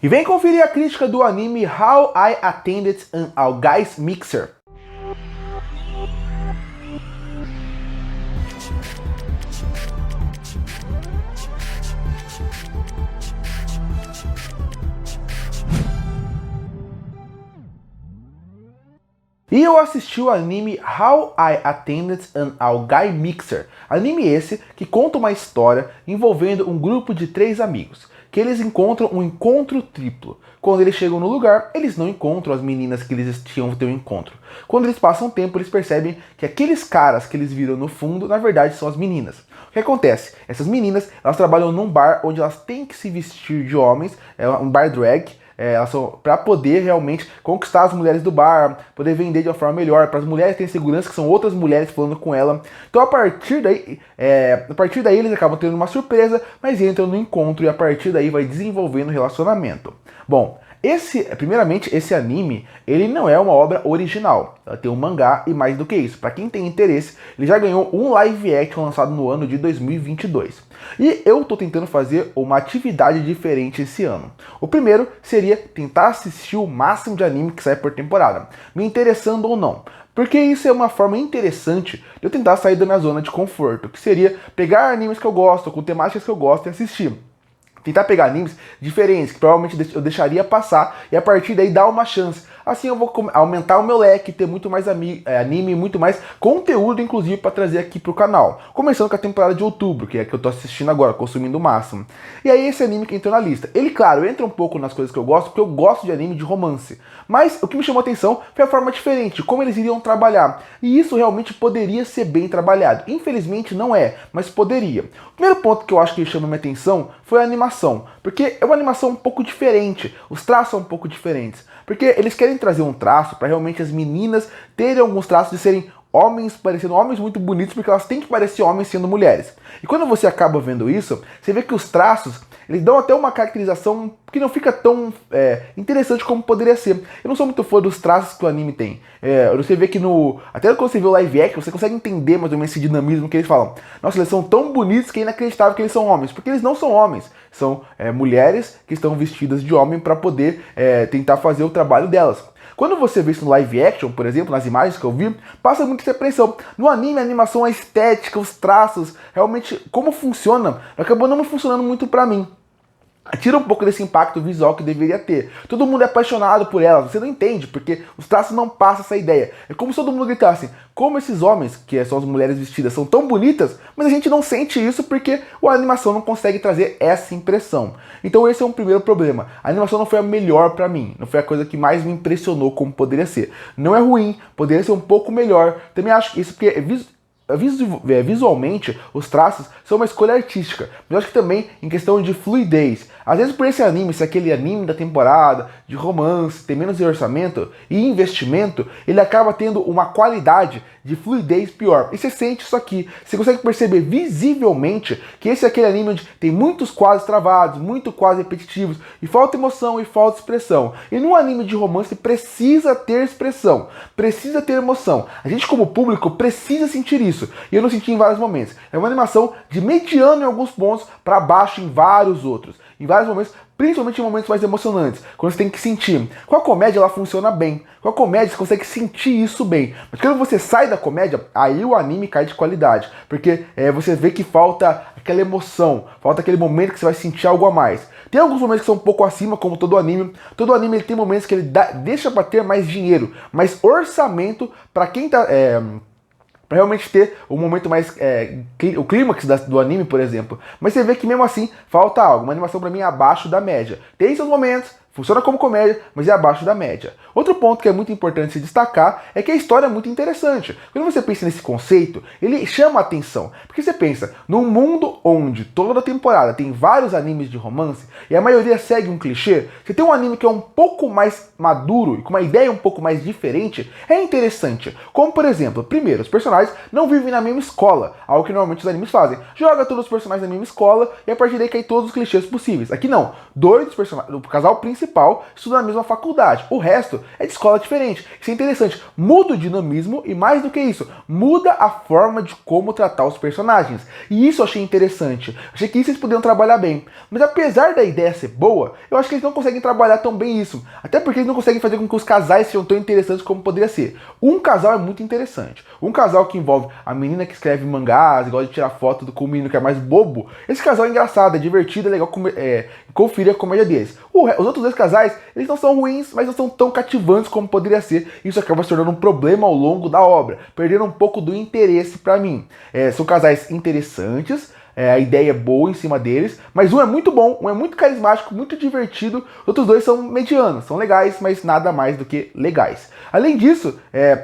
E vem conferir a crítica do anime How I Attended an All Guys Mixer. E eu assisti o anime How I Attended an All Guy Mixer. Anime esse que conta uma história envolvendo um grupo de 3 amigos, que eles encontram um encontro triplo. Quando eles chegam no lugar, eles não encontram as meninas que eles tinham ter um encontro. Quando eles passam um tempo, eles percebem que aqueles caras que eles viram no fundo, na verdade, são as meninas. O que acontece? Essas meninas, elas trabalham num bar onde elas têm que se vestir de homens, é um bar drag. Elas são para poder realmente conquistar as mulheres do bar, poder vender de uma forma melhor, para as mulheres terem segurança que são outras mulheres falando com ela. Então a partir daí eles acabam tendo uma surpresa, mas entram no encontro e a partir daí vai desenvolvendo o relacionamento. Bom, primeiramente, esse anime, ele não é uma obra original. Ela tem um mangá e mais do que isso. Para quem tem interesse, ele já ganhou um live action lançado no ano de 2022. E eu tô tentando fazer uma atividade diferente esse ano. O primeiro seria tentar assistir o máximo de anime que sai por temporada, me interessando ou não. Porque isso é uma forma interessante de eu tentar sair da minha zona de conforto, que seria pegar animes que eu gosto, com temáticas que eu gosto e assistir. Tentar pegar animes diferentes, que provavelmente eu deixaria passar, e a partir daí dar uma chance. Assim eu vou aumentar o meu leque, ter muito mais anime, muito mais conteúdo, inclusive, para trazer aqui pro canal. Começando com a temporada de outubro, que é a que eu tô assistindo agora, consumindo o máximo. E aí esse anime que entrou na lista. Ele, claro, entra um pouco nas coisas que eu gosto, porque eu gosto de anime de romance. Mas o que me chamou a atenção foi a forma diferente, como eles iriam trabalhar. E isso realmente poderia ser bem trabalhado. Infelizmente não é, mas poderia. O primeiro ponto que eu acho que chama minha atenção foi a animação. Porque é uma animação um pouco diferente, os traços são um pouco diferentes. Porque eles querem trazer um traço para realmente as meninas terem alguns traços de serem homens, parecendo homens muito bonitos, porque elas têm que parecer homens sendo mulheres. E quando você acaba vendo isso, você vê que os traços, eles dão até uma caracterização que não fica tão interessante como poderia ser. Eu não sou muito fã dos traços que o anime tem. Você vê que até quando você vê o live action, você consegue entender mais ou menos esse dinamismo que eles falam. Nossa, eles são tão bonitos que é inacreditável que eles são homens. Porque eles não são homens. São mulheres que estão vestidas de homem para poder tentar fazer o trabalho delas. Quando você vê isso no live action, por exemplo, nas imagens que eu vi, passa muito essa impressão. No anime, a animação, a estética, os traços, realmente como funciona, acabou não funcionando muito pra mim. Tira um pouco desse impacto visual que deveria ter. Todo mundo é apaixonado por elas, você não entende, porque os traços não passam essa ideia. É como se todo mundo gritasse, como esses homens, que são as mulheres vestidas, são tão bonitas, mas a gente não sente isso porque a animação não consegue trazer essa impressão. Então esse é um primeiro problema. A animação não foi a melhor pra mim, não foi a coisa que mais me impressionou como poderia ser. Não é ruim, poderia ser um pouco melhor. Também acho que isso porque visualmente, os traços são uma escolha artística. Mas eu acho que também em questão de fluidez. Às vezes por esse anime, se aquele anime da temporada, de romance, tem menos orçamento e investimento, ele acaba tendo uma qualidade de fluidez pior. E você sente isso aqui. Você consegue perceber visivelmente que esse é aquele anime onde tem muitos quadros travados, muito quadros repetitivos, e falta emoção e falta expressão. E num anime de romance precisa ter expressão, precisa ter emoção. A gente como público precisa sentir isso. E eu não senti em vários momentos. É uma animação de mediano em alguns pontos para baixo em vários outros. Em vários momentos, principalmente em momentos mais emocionantes, quando você tem que sentir. Com a comédia ela funciona bem. Com a comédia você consegue sentir isso bem. Mas quando você sai da comédia, aí o anime cai de qualidade. Porque você vê que falta aquela emoção, falta aquele momento que você vai sentir algo a mais. Tem alguns momentos que são um pouco acima, como todo anime. Todo anime ele tem momentos que ele deixa para ter mais dinheiro, mais orçamento para quem tá... Pra realmente ter um momento mais... o clímax do anime, por exemplo. Mas você vê que mesmo assim falta algo. Uma animação pra mim é abaixo da média. Tem seus momentos, funciona como comédia, mas é abaixo da média. Outro ponto que é muito importante se destacar é que a história é muito interessante. Quando você pensa nesse conceito, ele chama a atenção. Porque você pensa, num mundo onde toda temporada tem vários animes de romance e a maioria segue um clichê, você tem um anime que é um pouco mais maduro e com uma ideia um pouco mais diferente, é interessante. Como, por exemplo, primeiro, os personagens não vivem na mesma escola, algo que normalmente os animes fazem. Joga todos os personagens na mesma escola e a partir daí cai todos os clichês possíveis. Aqui não. Dois dos personagens, o casal principal principal estuda na mesma faculdade. O resto é de escola diferente. Isso é interessante. Muda o dinamismo e, mais do que isso, muda a forma de como tratar os personagens. E isso eu achei interessante. Achei que isso eles poderiam trabalhar bem. Mas apesar da ideia ser boa, eu acho que eles não conseguem trabalhar tão bem isso. Até porque eles não conseguem fazer com que os casais sejam tão interessantes como poderia ser. Um casal é muito interessante. Um casal que envolve a menina que escreve mangás, gosta de tirar foto com o menino que é mais bobo. Esse casal é engraçado, é divertido, é legal conferir a comédia deles. Os outros dois casais, eles não são ruins, mas não são tão cativantes como poderia ser. Isso acaba se tornando um problema ao longo da obra. Perderam um pouco do interesse pra mim. São casais interessantes, a ideia é boa em cima deles, mas um é muito bom, um é muito carismático, muito divertido. Os outros dois são medianos, são legais, mas nada mais do que legais. Além disso,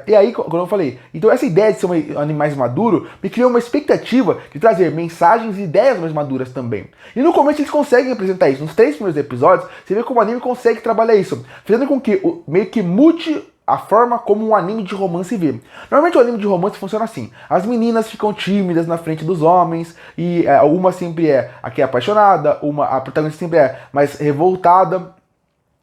e aí, como eu falei, então essa ideia de ser um anime mais maduro me criou uma expectativa de trazer mensagens e ideias mais maduras também. E no começo eles conseguem apresentar isso. Nos 3 primeiros episódios, você vê como o anime consegue trabalhar isso, fazendo com que meio que mude a forma como um anime de romance vê. Normalmente o anime de romance funciona assim. As meninas ficam tímidas na frente dos homens, e uma sempre é a que é apaixonada, a protagonista sempre é mais revoltada.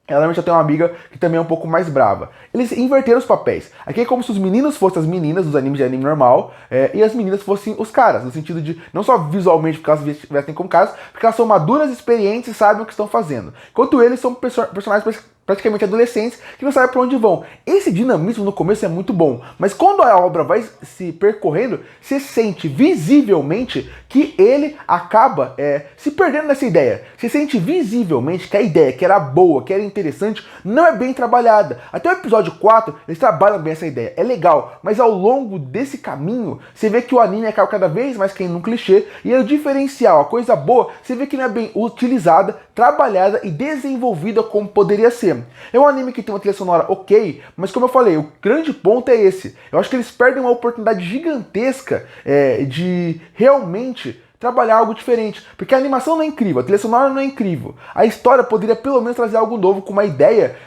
Ela normalmente já tem uma amiga que também é um pouco mais brava. Eles inverteram os papéis. Aqui é como se os meninos fossem as meninas dos animes de anime normal, e as meninas fossem os caras, no sentido de, não só visualmente porque elas vestem como caras, porque elas são maduras, experientes e sabem o que estão fazendo. Enquanto eles são personagens praticamente adolescentes que não sabem para onde vão. Esse dinamismo no começo é muito bom, mas quando a obra vai se percorrendo, você sente visivelmente que ele acaba se perdendo nessa ideia. Você sente visivelmente que a ideia, que era boa, que era interessante, não é bem trabalhada. Até o episódio 4, eles trabalham bem essa ideia. É legal, mas ao longo desse caminho, você vê que o anime acaba cada vez mais caindo num clichê, e o diferencial, a coisa boa, você vê que não é bem utilizada, trabalhada e desenvolvida como poderia ser. É um anime que tem uma trilha sonora ok, mas como eu falei, o grande ponto é esse. Eu acho que eles perdem uma oportunidade gigantesca de realmente trabalhar algo diferente, porque a animação não é incrível, a trilha sonora não é incrível, a história poderia pelo menos trazer algo novo, com uma ideia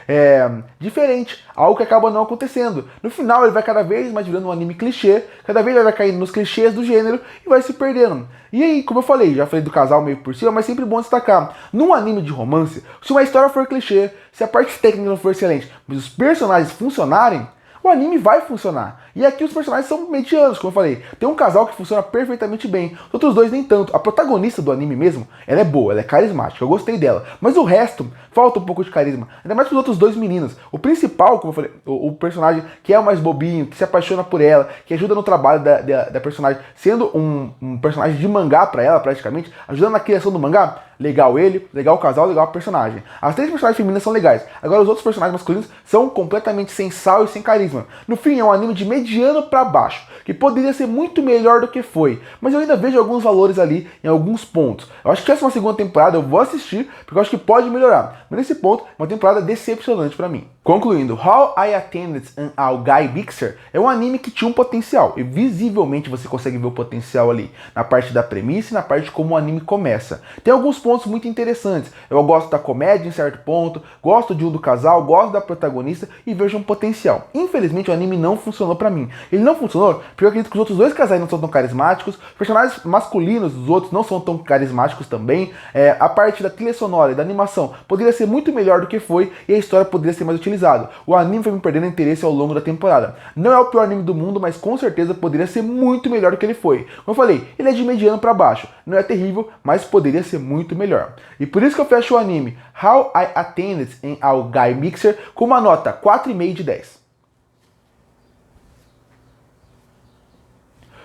diferente, algo que acaba não acontecendo. No final ele vai cada vez mais virando um anime clichê, cada vez ele vai caindo nos clichês do gênero e vai se perdendo. E aí, como eu falei, já falei do casal meio por cima, mas sempre bom destacar, num anime de romance, se uma história for clichê, se a parte técnica não for excelente, mas os personagens funcionarem, o anime vai funcionar. E aqui os personagens são medianos, como eu falei. Tem um casal que funciona perfeitamente bem. Os outros dois nem tanto. A protagonista do anime mesmo, ela é boa, ela é carismática. Eu gostei dela. Mas o resto, falta um pouco de carisma. Ainda mais pros outros dois meninos. O principal, como eu falei, o personagem que é o mais bobinho, que se apaixona por ela, que ajuda no trabalho da personagem, sendo um personagem de mangá pra ela, praticamente, ajudando na criação do mangá. Legal ele, legal o casal, legal a personagem. As 3 personagens femininas são legais. Agora os outros personagens masculinos são completamente sem sal e sem carisma. No fim, é um anime de mediano pra baixo, que poderia ser muito melhor do que foi. Mas eu ainda vejo alguns valores ali em alguns pontos. Eu acho que essa é uma segunda temporada, eu vou assistir, porque eu acho que pode melhorar. Mas nesse ponto, uma temporada decepcionante pra mim. Concluindo, How I Attended ao Guy Mixer é um anime que tinha um potencial. E visivelmente você consegue ver o potencial ali na parte da premissa e na parte de como o anime começa. Tem alguns pontos muito interessantes. Eu gosto da comédia em certo ponto, gosto de um do casal, gosto da protagonista e vejo um potencial. Infelizmente o anime não funcionou pra mim. Ele não funcionou porque eu acredito que os outros dois casais não são tão carismáticos, os personagens masculinos dos outros não são tão carismáticos também, a parte da trilha sonora e da animação poderia ser muito melhor do que foi e a história poderia ser mais utilizada. O anime foi me perdendo interesse ao longo da temporada. Não é o pior anime do mundo, mas com certeza poderia ser muito melhor do que ele foi. Como eu falei, ele é de mediano pra baixo. Não é terrível, mas poderia ser muito melhor. E por isso que eu fecho o anime How I Attended ao Guy Mixer com uma nota 4,5 de 10.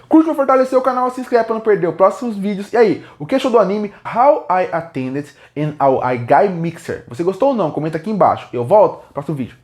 Curte para fortalecer o canal, se inscreve para não perder os próximos vídeos. E aí, o que achou do anime How I Attended ao Guy Mixer? Você gostou ou não? Comenta aqui embaixo. Eu volto no próximo vídeo.